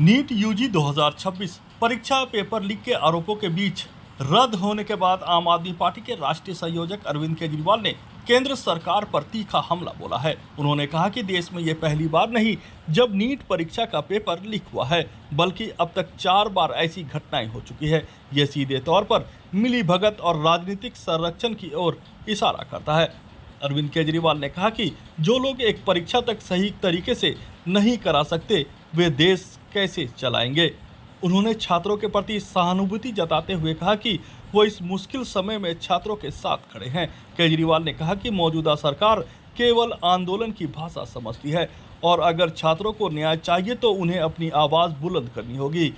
NEET UG 2026 परीक्षा paper leak के आरोपों के बीच रद्द होने के बाद आम आदमी पार्टी के राष्ट्रीय संयोजक अरविंद केजरीवाल ने केंद्र सरकार पर तीखा हमला बोला है। उन्होंने कहा कि देश में ये पहली बार नहीं जब नीट परीक्षा का पेपर लीक हुआ है, बल्कि अब तक 4 बार ऐसी घटनाएं हो चुकी है। ये सीधे तौर पर मिलीभगत और राजनीतिक संरक्षण की ओर इशारा करता है। अरविंद केजरीवाल ने कहा कि जो लोग एक परीक्षा तक सही तरीके से नहीं करा सकते, वे देश कैसे चलाएंगे। उन्होंने छात्रों के प्रति सहानुभूति जताते हुए कहा कि वो इस मुश्किल समय में छात्रों के साथ खड़े हैं। केजरीवाल ने कहा कि मौजूदा सरकार केवल आंदोलन की भाषा समझती है और अगर छात्रों को न्याय चाहिए तो उन्हें अपनी आवाज़ बुलंद करनी होगी।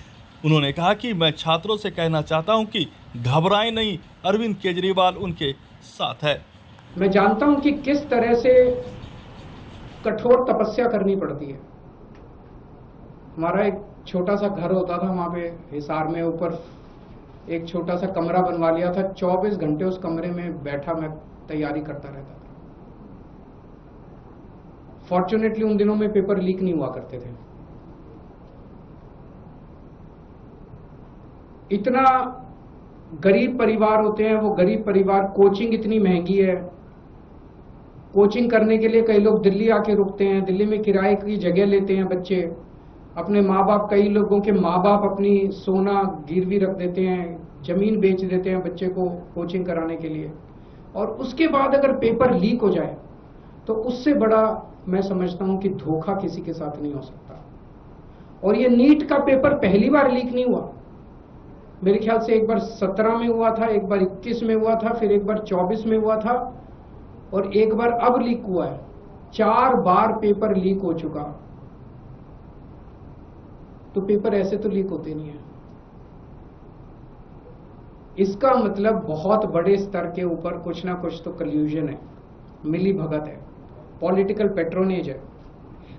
उन्होंने कहा कि मैं छात्रों से कहना चाहता हूं कि घबराएं नहीं, अरविंद केजरीवाल उनके साथ है। मैं जानता हूं कि किस तरह से कठोर तपस्या करनी पड़ती है। हमारा एक छोटा सा घर होता था वहां पे हिसार में, ऊपर एक छोटा सा कमरा बनवा लिया था। 24 घंटे उस कमरे में बैठा मैं तैयारी करता रहता था। फॉर्चुनेटली उन दिनों में पेपर लीक नहीं हुआ करते थे। इतना गरीब परिवार होते हैं, वो गरीब परिवार, कोचिंग इतनी महंगी है। कोचिंग करने के लिए कई लोग दिल्ली आके रुकते हैं, दिल्ली में किराए की जगह लेते हैं बच्चे। अपने माँ बाप, कई लोगों के माँ बाप अपनी सोना गिरवी रख देते हैं, जमीन बेच देते हैं बच्चे को कोचिंग कराने के लिए। और उसके बाद अगर पेपर लीक हो जाए तो उससे बड़ा मैं समझता हूं कि धोखा किसी के साथ नहीं हो सकता। और ये नीट का पेपर पहली बार लीक नहीं हुआ। मेरे ख्याल से एक बार 17 में हुआ था, एक बार 21 में हुआ था, फिर एक बार 24 में हुआ था और एक बार अब लीक हुआ है। 4 बार पेपर लीक हो चुका। तो पेपर ऐसे तो लीक होते नहीं है। इसका मतलब बहुत बड़े स्तर के ऊपर कुछ ना कुछ तो कल्यूजन है, मिली भगत है, पॉलिटिकल पेट्रोनेज है।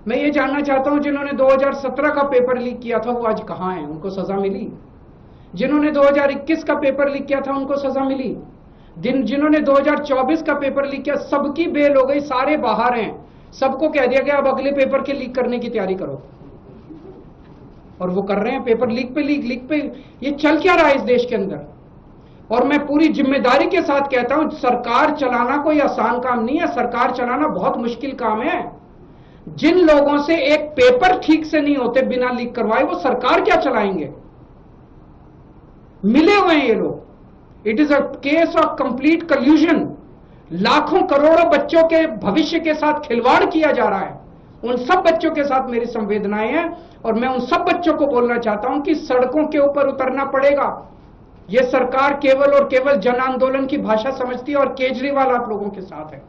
मैं ये जानना चाहता हूं, जिन्होंने 2017 का पेपर लीक किया था वो आज कहां हैं? उनको सजा मिली? जिन्होंने 2021 का पेपर लीक किया था उनको सजा मिली? जिन्होंने 2024 का पेपर लीक किया, सबकी बेल हो गई, सारे बाहर हैं। सबको कह दिया गया अब अगले पेपर के लीक करने की तैयारी करो। और वो कर रहे हैं, पेपर लीक पे लीक पे। ये चल क्या रहा है इस देश के अंदर? और मैं पूरी जिम्मेदारी के साथ कहता हूं, सरकार चलाना कोई आसान काम नहीं है। सरकार चलाना बहुत मुश्किल काम है। जिन लोगों से एक पेपर ठीक से नहीं होते बिना लीक करवाए, वो सरकार क्या चलाएंगे? मिले हुए हैं ये लोग। It is a case of complete कल्यूजन। लाखों करोड़ों बच्चों के भविष्य के साथ खिलवाड़ किया जा रहा है। उन सब बच्चों के साथ मेरी संवेदनाएं हैं और मैं उन सब बच्चों को बोलना चाहता हूं कि सड़कों के ऊपर उतरना पड़ेगा। यह सरकार केवल और केवल जन आंदोलन की भाषा समझती है और केजरीवाल आप लोगों के साथ है।